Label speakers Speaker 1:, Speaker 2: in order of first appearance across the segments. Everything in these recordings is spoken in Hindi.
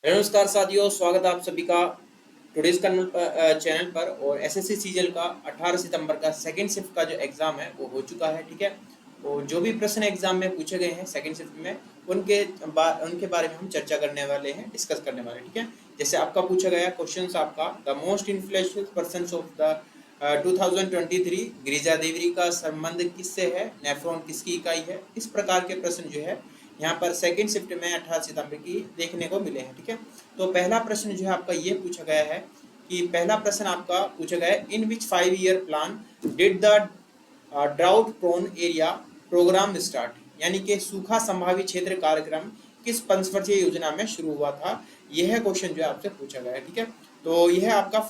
Speaker 1: नमस्कार साथियों, स्वागत है आप सभी का टुडेज चैनल पर। और एसएससी सीजीएल का 18 सितंबर का सेकंड शिफ्ट का जो एग्ज़ाम है वो हो चुका है। ठीक है, और जो भी प्रश्न एग्ज़ाम में पूछे गए हैं सेकंड शिफ्ट में उनके बारे में हम चर्चा करने वाले हैं, डिस्कस करने वाले हैं। ठीक है, जैसे आपका पूछा गया क्वेश्चन आपका the most influential person of the 2023 Girija Devi का संबंध किससे है, नेफ्रॉन किसकी इकाई है। इस प्रकार के प्रश्न जो है यहाँ पर सेकंड शिफ्ट में 18 सितंबर की देखने को मिले हैं। ठीक है, तो पहला प्रश्न जो है आपका ये पूछा गया है कि पहला प्रश्न आपका पूछा गया है, in which 5 year plan did the drought prone area programme start, यानी कि सूखा संभावी क्षेत्र कार्यक्रम किस पंचवर्षीय योजना में शुरू हुआ था। यह क्वेश्चन जो है आपसे पूछा गया है। ठीक है, तो यह आपका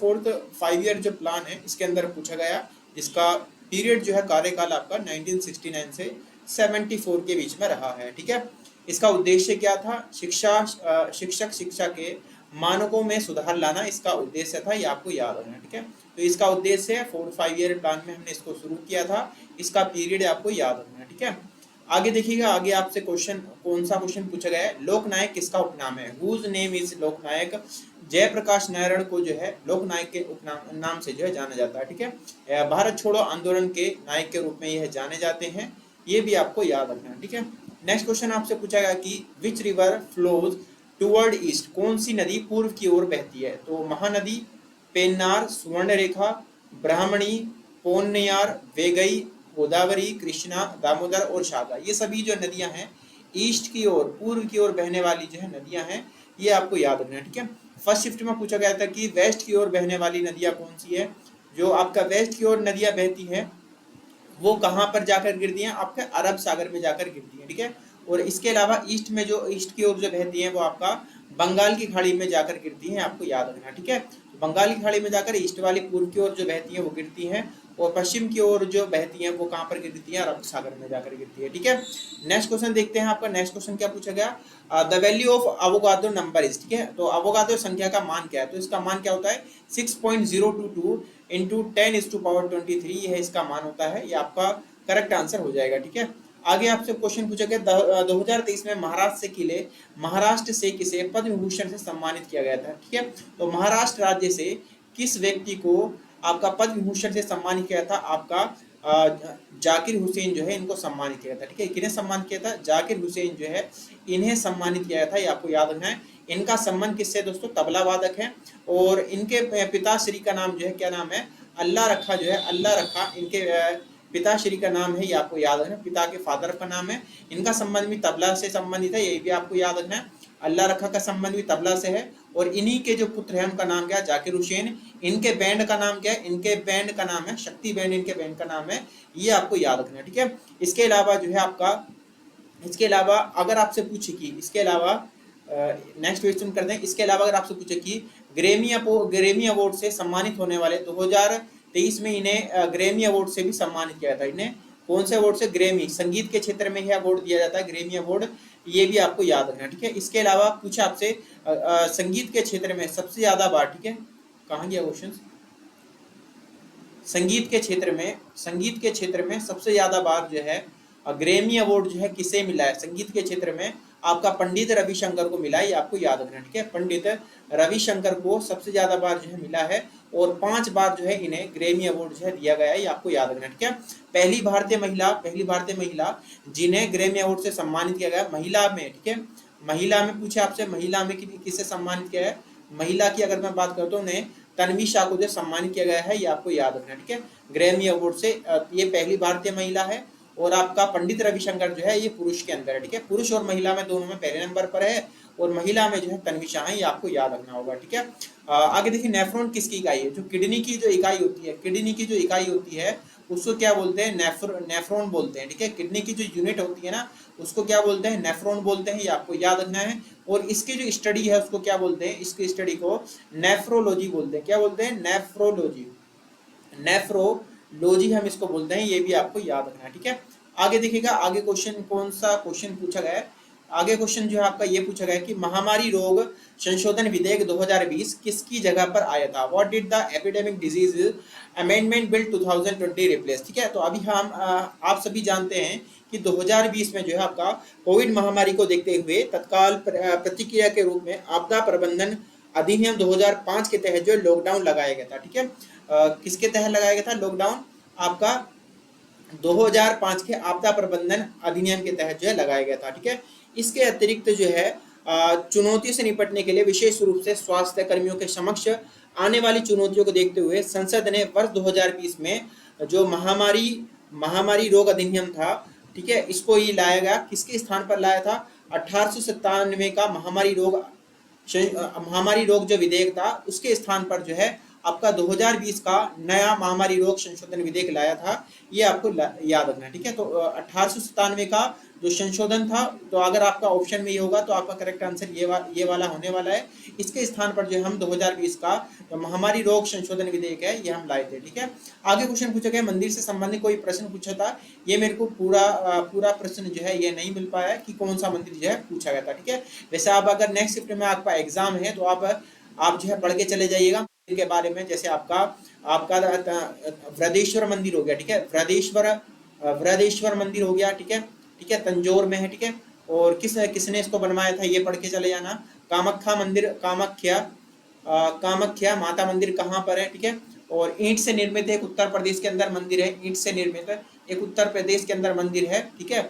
Speaker 1: 5 ईयर जो प्लान है इसके अंदर पूछा गया, जिसका पीरियड जो है कार्यकाल आपका 1969 से 74 के बीच में रहा है। ठीक है, इसका उद्देश्य क्या था, शिक्षक शिक्षा के मानकों में सुधार लाना इसका उद्देश्य था, ये आपको याद रखना। ठीक है, तो इसका उद्देश्य है 5 ईयर प्लान में हमने इसको शुरू किया था, इसका पीरियड आपको याद रखना। ठीक है, आगे देखिएगा, आगे आपसे क्वेश्चन कौन सा क्वेश्चन पूछा गया है, लोकनायक किसका उपनाम है, हुज नेम इज लोकनायक। जयप्रकाश नारायण को जो है लोकनायक के उपनाम नाम से जो है जाना जाता है। ठीक है, भारत छोड़ो आंदोलन के नायक के रूप में यह जाने जाते हैं, ये भी आपको याद रखना है। ठीक है, नेक्स्ट क्वेश्चन आपसे पूछा गया कि which river flows toward east, कौन सी नदी पूर्व की ओर बहती है। तो महानदी, पेन्नार, सुवर्णरेखा, ब्राह्मणी, पोन्नयार, वेगई, गोदावरी, कृष्णा, दामोदर और शाखा, ये सभी जो नदियां हैं ईस्ट की ओर, पूर्व की ओर बहने वाली जो है नदियां हैं, ये आपको याद रखना है। ठीक है, फर्स्ट शिफ्ट में पूछा गया था कि वेस्ट की ओर बहने वाली नदियां कौन सी है। जो आपका वेस्ट की ओर नदियां बहती है वो कहाँ पर जाकर गिरती हैं, आपके अरब सागर में जाकर गिरती हैं। ठीक है, और इसके अलावा ईस्ट में जो ईस्ट की ओर जो बहती हैं वो आपका बंगाल की खाड़ी में जाकर गिरती हैं, आपको याद रखना। ठीक है, तो बंगाल की खाड़ी में जाकर ईस्ट वाली पूर्व की ओर जो बहती हैं वो गिरती हैं, और पश्चिम की ओर जो बहती हैं वो कहाँ पर गिरती हैं, अरब सागर में जाकर गिरती है। ठीक है, नेक्स्ट क्वेश्चन देखते हैं। आपका नेक्स्ट क्वेश्चन क्या पूछा गया, the value of Avogadro number is. ठीक है, तो अवोगाद्रो संख्या का मान क्या है, तो इसका मान क्या होता है 6.022 इंटू 10⁻23, यह इसका मान होता है, ये आपका करेक्ट आंसर हो जाएगा। ठीक है, आगे आपसे क्वेश्चन पूछा गया 2023 में महाराष्ट्र से किसे पद्म विभूषण से सम्मानित किया गया था। ठीक है, तो महाराष्ट्र राज्य से किस व्यक्ति को आपका पद्म विभूषण से सम्मानित किया था, आपका जाकिर हुसैन जो है इनको सम्मानित किया था। ठीक है, किन्हें सम्मानित किया था, जाकिर हुसैन जो है इन्हें सम्मानित किया था, ये आपको याद रखना है। इनका संबंध किससे दोस्तों, तबला वादक है, और इनके पिताश्री का नाम जो है क्या नाम है, अल्लाह रखा जो है, अल्लाह रखा इनके पिताश्री का नाम है, ये आपको याद रखना, पिता के फादर का नाम है। इनका संबंध भी तबला से संबंधित है, ये भी आपको याद रखना है। अल्लाह रखा का संबंध भी तबला से है, और इन्हीं के जो पुत्र है उनका नाम क्या है, जाकिर हुसैन। इनके बैंड का नाम क्या है, इनके बैंड का नाम है शक्ति बैंड, इनके बैंड का नाम है, ये आपको याद रखना है। ठीक है, इसके अलावा जो है आपका, इसके अलावा अगर आपसे पूछे कि इसके अलावा नेक्स्ट क्वेश्चन करते हैं, इसके अलावा अगर आपसे पूछे कि ग्रेमी अवार्ड से सम्मानित होने वाले 2023 में इन्हें ग्रेमी अवार्ड से भी सम्मानित किया था। इन्हें कौन से अवार्ड से, ग्रेमी, संगीत के क्षेत्र में यह अवार्ड दिया जाता है, ग्रेमी अवार्ड, ये भी आपको याद रखना। ठीक है, इसके अलावा पूछा आपसे संगीत के क्षेत्र में सबसे ज्यादा बार, ठीक है, कहाँ गया क्वेश्चन, संगीत के क्षेत्र में सबसे ज्यादा बार जो है ग्रेमी अवार्ड जो है किसे मिला है, संगीत के क्षेत्र में आपका पंडित रविशंकर को मिला है, ये आपको याद रखना। ठीक है, पंडित रविशंकर को सबसे ज्यादा बार जो है मिला है, और 5 बार जो है इन्हें ग्रेमी अवार्ड जो है दिया गया है, ये आपको याद रखना। ठीक है, पहली भारतीय महिला जिन्हें ग्रेमी अवार्ड से सम्मानित किया गया महिला में। ठीक है, महिला में पूछे आपसे, महिला में किससे सम्मानित किया है, महिला की अगर मैं बात करता हूँ उन्हें तन्वी शाह को जो सम्मानित किया गया है, ये आपको याद रखना। ठीक है, ग्रैमी अवार्ड से, ये पहली भारतीय महिला है, और आपका पंडित रविशंकर जो है ये पुरुष के अंदर है। ठीक है, पुरुष और महिला में दोनों में पहले नंबर पर है, और महिला में जो है तन्वी शाह है, ये आपको याद रखना होगा। ठीक है, आगे देखिए, नेफ्रॉन किसकी इकाई है, जो किडनी की जो इकाई होती है, किडनी की जो इकाई होती है उसको क्या बोलते हैं, नेफ्रॉन बोलते हैं। ठीक है, किडनी की जो यूनिट होती है ना उसको क्या बोलते हैं, नेफ्रॉन बोलते हैं, ये आपको याद रखना है। और इसकी जो स्टडी है उसको क्या बोलते हैं, इसकी स्टडी को नेफ्रोलॉजी बोलते हैं। क्या बोलते हैं, नेफ्रोलॉजी, नेफ्रोलॉजी हम इसको बोलते हैं, ये भी आपको याद रखना है। ठीक है, आगे देखिएगा, आगे क्वेश्चन कौन सा क्वेश्चन पूछा गया है, आगे क्वेश्चन जो है आपका ये पूछा गया कि महामारी रोग संशोधन विधेयक 2020 किसकी जगह पर आया था? What did the epidemic disease amendment bill 2020 replace? ठीक है, तो अभी हम आप सभी जानते हैं कि 2020 में जो है आपका कोविड महामारी को देखते हुए तत्काल प्रतिक्रिया के रूप में आपदा प्रबंधन अधिनियम 2005 के तहत जो लॉकडाउन लगाया गया था। ठीक है, किसके तहत लगाया गया था लॉकडाउन? आपका 2005 के आपदा प्रबंधन अधिनियम के तहत जो है लगाया गया था। ठीक है, इसके अतिरिक्त जो है चुनौतियों से निपटने के लिए विशेष रूप से स्वास्थ्य कर्मियों के समक्ष आने वाली चुनौतियों को देखते हुए संसद ने वर्ष 2020 में जो महामारी रोग अधिनियम था, ठीक है, इसको ही लाया गया। किसके स्थान पर लाया था? 1897 का महामारी रोग जो विधेयक था उसके स्थान पर जो है आपका 2020 का नया महामारी रोग संशोधन विधेयक लाया था। ये आपको याद रखना है। ठीक है, तो 1897 का जो संशोधन था, तो अगर आपका ऑप्शन में ये होगा तो आपका करेक्ट आंसर ये वाला होने वाला है। इसके स्थान पर जो हम 2020 का जो महामारी रोग संशोधन विधेयक है ये हम लाए थे। ठीक है, आगे क्वेश्चन पूछा गया मंदिर से संबंधित कोई प्रश्न पूछा था। ये मेरे को पूरा प्रश्न जो है ये नहीं मिल पाया कि कौन सा मंदिर जो है पूछा गया था। ठीक है, वैसे आप अगर नेक्स्ट शिफ्ट में आपका एग्जाम है तो आप जो है पढ़ के चले जाइएगा के बारे में। जैसे आपका वृदेश्वर मंदिर हो गया। ठीक है, वृदेश्वर मंदिर हो गया। ठीक है, तंजौर में है। ठीक है, और किसने इसको बनवाया था ये पढ़ के चले जाना। कामाख्या मंदिर, कामाख्या माता मंदिर कहाँ पर है? ठीक है, और ईंट से निर्मित एक उत्तर प्रदेश के अंदर मंदिर है। ईंट से निर्मित एक उत्तर प्रदेश के अंदर मंदिर है। ठीक है,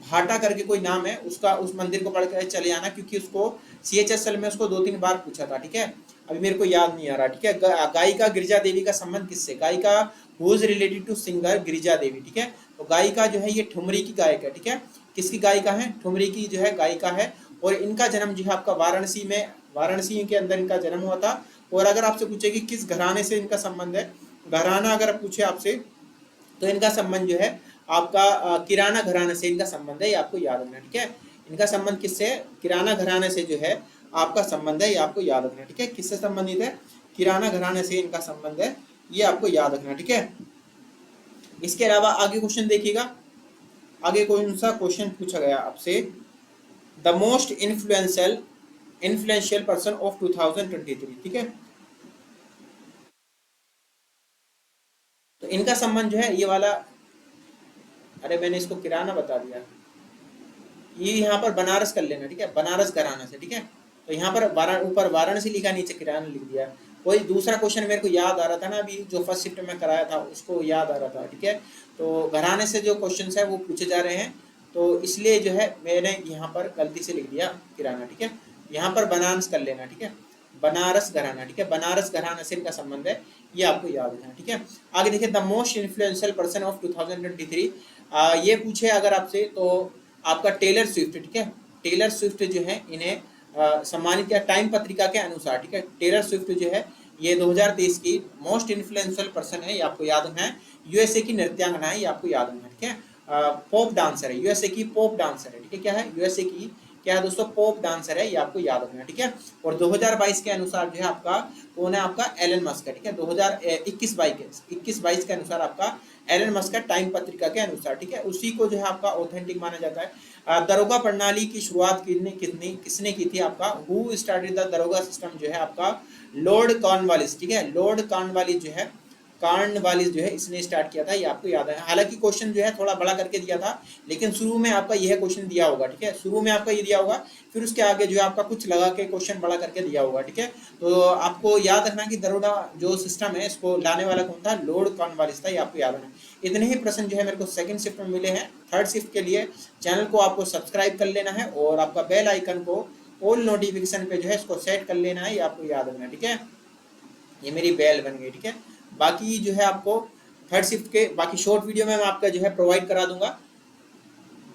Speaker 1: भाटा करके कोई नाम है उसका, उस मंदिर को पढ़ कर चले जाना क्योंकि उसको CHSL में उसको 2-3 बार पूछा था। ठीक है, अभी मेरे को याद नहीं आ रहा। ठीक है, गायिका गिरिजा देवी का संबंध किससे? गायिका who is related to singer Girija Devi. ठीक है, तो गायिका जो है ये ठुमरी की गायक है। ठीक है, किसकी गायिका है? ठुमरी की जो है गायिका है। और इनका जन्म जो है आपका वाराणसी के अंदर इनका जन्म हुआ था। और अगर आपसे पूछे कि किस घराने से इनका संबंध है, घराना अगर पूछे आपसे तो इनका संबंध जो है आपका किराना घराने से इनका संबंध है, ये आपको याद रखना। ठीक है, इनका संबंध किससे? किराना घराने से जो है आपका संबंध है, ये आपको याद रखना। ठीक है, किससे संबंधित है? किराना घराने से इनका संबंध है, ये आपको याद रखना। ठीक है, इसके अलावा आगे क्वेश्चन देखिएगा। आगे कौन सा क्वेश्चन पूछा गया आपसे? The most influential person of 2023। ठीक है, तो इनका संबंध जो है ये वाला, अरे मैंने इसको किराना बता दिया, ये यहाँ पर बनारस कर लेना। ठीक है, बनारस घराना से। ठीक है, तो यहाँ पर ऊपर वाराणसी लिखा, नीचे किराना लिख दिया। कोई दूसरा क्वेश्चन मेरे को याद आ रहा था ना, अभी जो फर्स्ट शिफ्ट में कराया था उसको याद आ रहा था। ठीक है, तो घराने से जो क्वेश्चन है वो पूछे जा रहे हैं, तो इसलिए जो है मैंने यहाँ पर गलती से लिख दिया किराना। ठीक है, यहाँ पर बनारस कर लेना। ठीक है, बनारस घराना। ठीक है, बनारस घराना से इनका संबंध है, ये आपको याद रखना। ठीक है, आगे देखिए the most influential person of 2023। ये पूछे अगर आपसे तो आपका टेलर स्विफ्ट। ठीक है, टेलर स्विफ्ट जो है इन्हें सम्मानित किया टाइम पत्रिका के अनुसार। ठीक है, टेलर स्विफ्ट जो है ये 2023 की मोस्ट इन्फ्लुएंशियल पर्सन है, ये आपको याद रखना है। USA की नृत्यांगना है, ये आपको याद रखना है। ठीक है, पॉप डांसर है, USA की पॉप डांसर है। ठीक है, क्या है? USA की क्या है दोस्तों? पॉप डांसर है, ये आपको याद रखना है। ठीक है, और 2022 के अनुसार जो है आपका कौन है? आपका एलन मस्क है। ठीक है, 2021-22 के अनुसार आपका एलन मस्क का टाइम पत्रिका के अनुसार। ठीक है, उसी को जो है आपका ऑथेंटिक माना जाता है। दरोगा प्रणाली की शुरुआत किसने की थी? आपका हु स्टार्टेड द दरोगा सिस्टम जो है आपका लॉर्ड कॉर्नवालिस। ठीक है, लॉर्ड कॉर्नवालिस जो है इसने स्टार्ट किया था, ये आपको याद है। हालांकि क्वेश्चन जो है थोड़ा बड़ा करके दिया था, लेकिन शुरू में आपका यह क्वेश्चन दिया होगा। ठीक है, शुरू में आपका ये दिया होगा, फिर उसके आगे जो है आपका कुछ लगा के क्वेश्चन बड़ा करके दिया होगा। ठीक है, तो आपको याद रखना कि दरोगा जो सिस्टम है इसको लाने वाला कौन था? लॉर्ड कॉर्नवालिस था, ये आपको याद रखना। इतने ही प्रश्न जो है मेरे को सेकंड शिफ्ट में मिले हैं। थर्ड शिफ्ट के लिए चैनल को आपको सब्सक्राइब कर लेना है और आपका बेल आइकन को ऑल नोटिफिकेशन पे जो है इसको सेट कर लेना है, ये आपको याद रखना। ठीक है, ये मेरी बेल बन गई। ठीक है, बाकी जो है आपको थर्ड शिफ्ट के बाकी शॉर्ट वीडियो में मैं आपका जो है प्रोवाइड करा दूंगा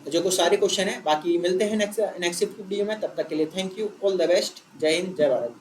Speaker 1: जो कुछ सारे क्वेश्चन है। बाकी मिलते हैं नेक्स्ट शिफ्ट वीडियो में, तब तक के लिए thank you, all the best, जय हिंद, जय भारत।